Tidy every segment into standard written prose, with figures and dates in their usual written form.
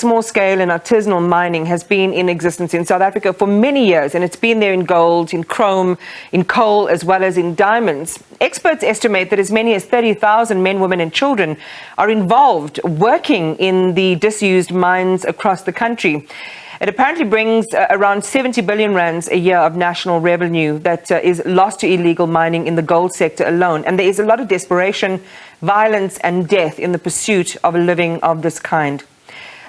small-scale and artisanal mining has been in existence in South Africa for many years, and it's been there in gold, in chrome, in coal, as well as in diamonds. Experts estimate that as many as 30,000 men, women and children are involved working in the disused mines across the country. It apparently brings around 70 billion rands a year of national revenue that is lost to illegal mining in the gold sector alone. And there is a lot of desperation, violence and death in the pursuit of a living of this kind.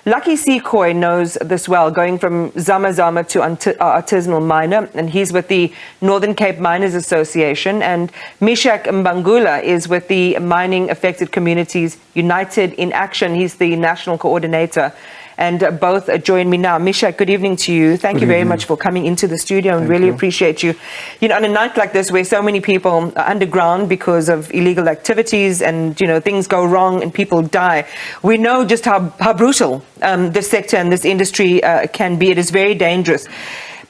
Lucky Seekoei knows this well, going from zama-zama to artisanal miner, and he's with the Northern Cape Miners Association, and Meshack Mbangula is with the Mining Affected Communities United in Action. He's the national coordinator. And both join me now. Meshack, good evening to you. Thank you very much for coming into the studio, and really appreciate you. You know, on a night like this where so many people are underground because of illegal activities and, you know, things go wrong and people die, we know just how brutal this sector and this industry can be. It is very dangerous.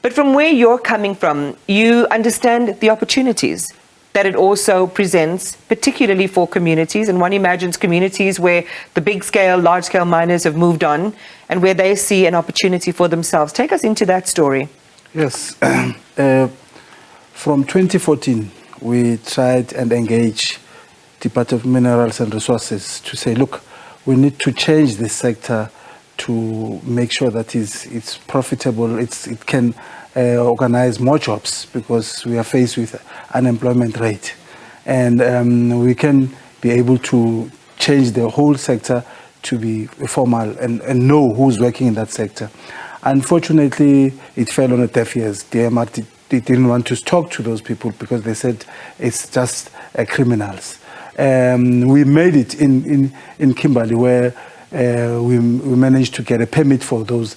But from where you're coming from, you understand the opportunities that it also presents, particularly for communities. And one imagines communities where the big-scale, large-scale miners have moved on and where they see an opportunity for themselves. Take us into that story. Yes. From 2014, we tried and engaged Department of Minerals and Resources to say, look, we need to change this sector to make sure that it's profitable, it can organize more jobs, because we are faced with unemployment rate, and we can be able to change the whole sector to be formal and know who's working in that sector. Unfortunately, it fell on a deaf ears. DMR didn't want to talk to those people because they said it's just criminals. We made it in Kimberley, where we managed to get a permit for those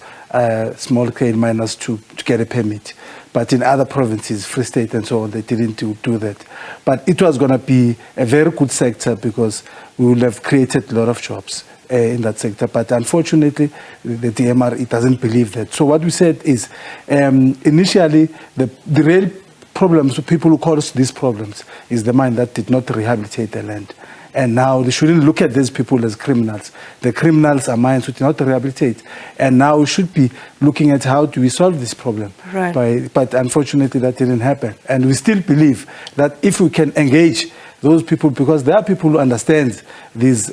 small-scale miners to get a permit. But in other provinces, Free State and so on, they didn't do that. But it was going to be a very good sector because we would have created a lot of jobs in that sector. But unfortunately, the DMR, it doesn't believe that. So what we said is, initially, the real problems, people who cause these problems, is the mine that did not rehabilitate the land. And now they shouldn't look at these people as criminals. The criminals are mines who did not rehabilitate. And now we should be looking at how do we solve this problem. Right. But unfortunately, that didn't happen. And we still believe that if we can engage those people, because there are people who understand these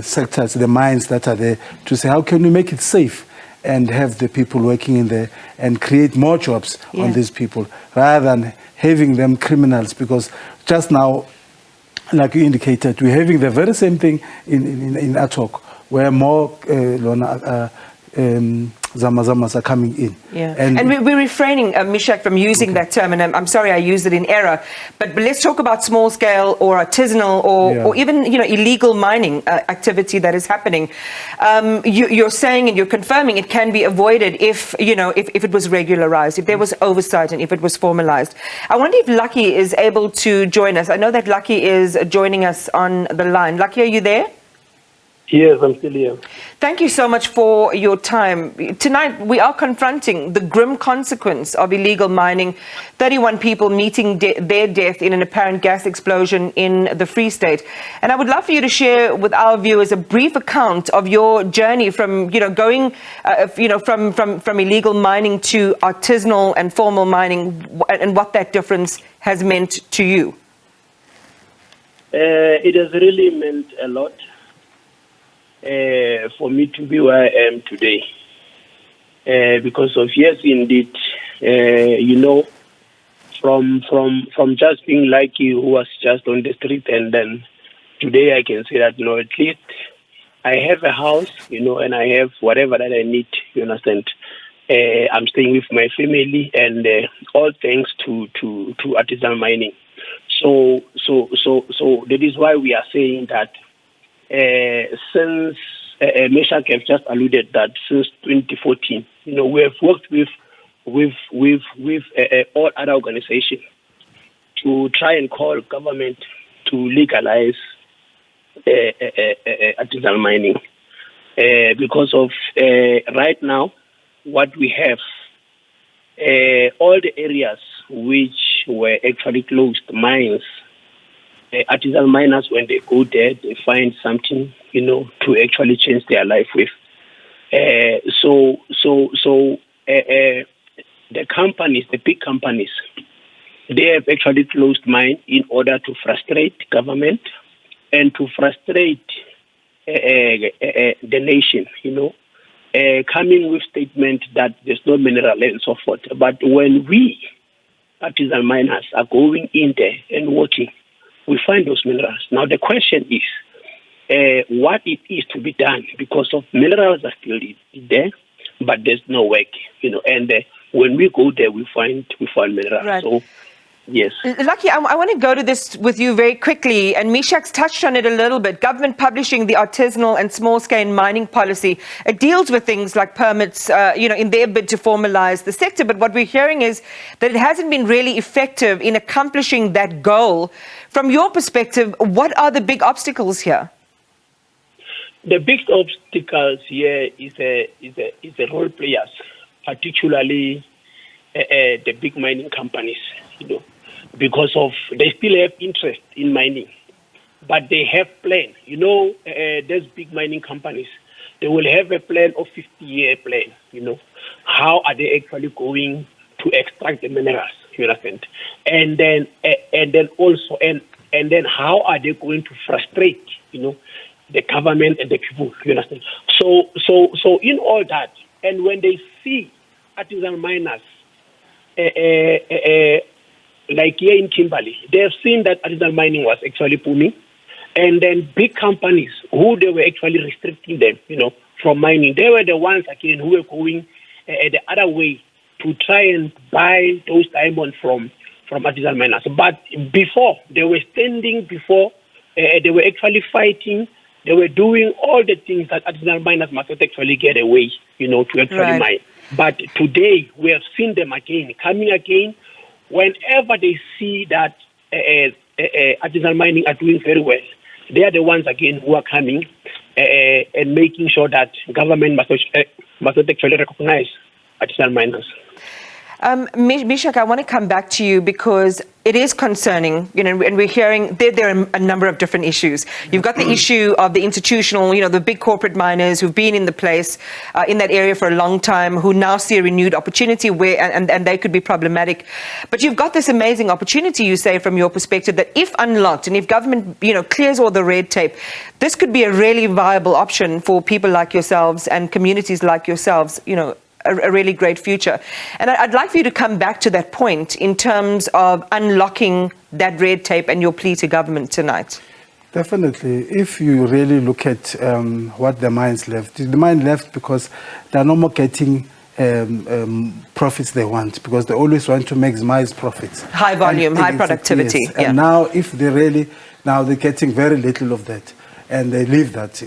sectors, the mines that are there, to say, how can we make it safe and have the people working in there and create more jobs on these people, rather than having them criminals. Because just now, like you indicated, we're having the very same thing in Atok, where more zama-zamas are coming in. Yeah. And we're refraining, Meshack, from using that term, and I'm sorry I used it in error, but let's talk about small-scale or artisanal or even, you know, illegal mining activity that is happening. You're saying and you're confirming it can be avoided if, you know, if it was regularized, if there was oversight and if it was formalized. I wonder if Lucky is able to join us. I know that Lucky is joining us on the line. Lucky, are you there? Yes, I'm still here. Thank you so much for your time. Tonight, we are confronting the grim consequence of illegal mining. 31 people meeting their death in an apparent gas explosion in the Free State. And I would love for you to share with our viewers a brief account of your journey from, you know, going, from illegal mining to artisanal and formal mining, and what that difference has meant to you. It has really meant a lot. For me to be where I am today, because of, yes, indeed, you know, from just being Lucky, who was just on the street, and then today I can say that, you know, at least I have a house, you know, and I have whatever that I need, you understand. I'm staying with my family, and all thanks to artisanal mining. So that is why we are saying that. Since Meshack have just alluded that since 2014, you know, we have worked with all other organizations to try and call government to legalize artisanal mining, because of right now what we have, all the areas which were actually closed mines. Artisanal miners, when they go there, they find something to actually change their life with. The companies, the big companies, they have actually closed mine in order to frustrate government and to frustrate the nation, coming with statement that there's no mineral and so forth. But when we, artisan miners, are going in there and working, we find those minerals. Now the question is, what it is to be done, because of minerals are still there, but there's no work, and when we go there, we find minerals. Right. So, yes. Lucky, I want to go to this with you very quickly, and Meshack's touched on it a little bit. Government publishing the artisanal and small-scale mining policy. It deals with things like permits, in their bid to formalize the sector. But what we're hearing is that it hasn't been really effective in accomplishing that goal. From your perspective, what are the big obstacles here? The big obstacles here is the role players, particularly the big mining companies, because of they still have interest in mining, but they have plan. Those big mining companies, they will have a plan of 50-year plan. How are they actually going to extract the minerals? You understand? And then how are they going to frustrate? The government and the people, you understand? So in all that, and when they see artisan miners, like here in Kimberley, they have seen that artisan mining was actually booming, and then big companies who they were actually restricting them, from mining, they were the ones again who were going the other way to try and buy those diamonds from artisan miners. But before, they were standing before, they were actually fighting. They were doing all the things that artisanal miners must not actually get away, to actually mine. But today, we have seen them coming again. Whenever they see that artisanal mining are doing very well, they are the ones again who are coming and making sure that government must not actually recognize artisanal miners. Meshack, I want to come back to you because it is concerning, and we're hearing there are a number of different issues. You've got the issue of the institutional, the big corporate miners who've been in the place, in that area for a long time, who now see a renewed opportunity where, and they could be problematic. But you've got this amazing opportunity, you say, from your perspective, that if unlocked and if government, clears all the red tape, this could be a really viable option for people like yourselves and communities like yourselves, a really great future. And I'd like for you to come back to that point in terms of unlocking that red tape and your plea to government tonight. Definitely. If you really look at what the mines left, the mine left because they're no more getting profits they want, because they always want to maximize profits. High volume, high productivity. Yes. And now if they really, now they're getting very little of that, and they leave that.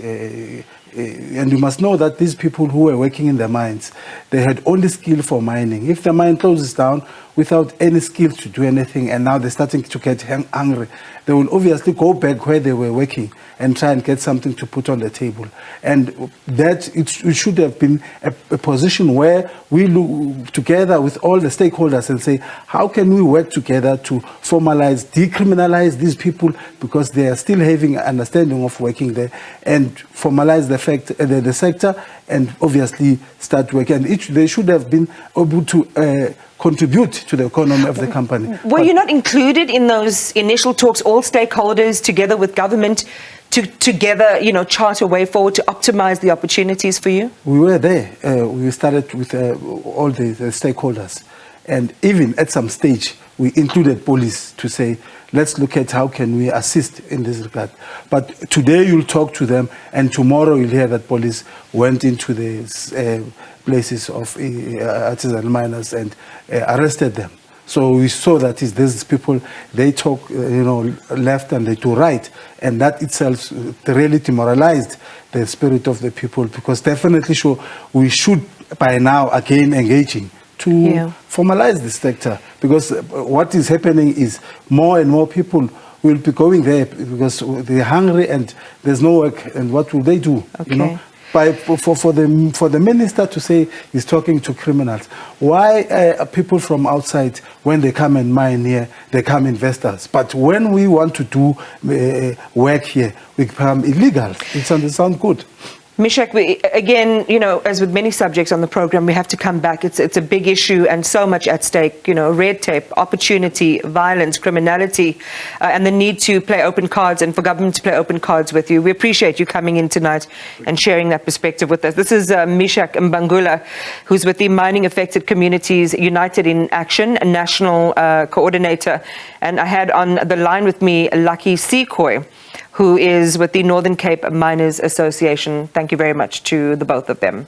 And you must know that these people who were working in the mines, they had only skill for mining. If the mine closes down without any skill to do anything, and now they're starting to get hungry, they will obviously go back where they were working and try and get something to put on the table. And that it should have been a position where we look together with all the stakeholders and say, how can we work together to formalize, decriminalize these people, because they are still having an understanding of working there, and formalize the sector, and obviously start working. And they should have been able to contribute to the economy of the company. Were you not included in those initial talks, all stakeholders together with government, to together, chart a way forward to optimize the opportunities for you? We were there. We started with all the stakeholders. And even at some stage, we included police to say, let's look at how can we assist in this regard. But today you'll talk to them, and tomorrow you'll hear that police went into the places of artisanal miners and arrested them. So we saw that these people, they talk, left and they do right, and that itself really demoralized the spirit of the people, because definitely we should by now again engaging to formalize this sector, because what is happening is more and more people will be going there because they're hungry and there's no work, and what will they do? Okay. for the minister to say he's talking to criminals, why people from outside, when they come and mine here, they come investors, but when we want to do work here, we become illegal? It doesn't sound good. Meshack, again, as with many subjects on the program, we have to come back. It's a big issue and so much at stake, red tape, opportunity, violence, criminality, and the need to play open cards and for government to play open cards with you. We appreciate you coming in tonight and sharing that perspective with us. This is Meshack Mbangula, who's with the Mining Affected Communities United in Action, a national coordinator. And I had on the line with me Lucky Seekoei, who is with the Northern Cape Miners Association. Thank you very much to the both of them.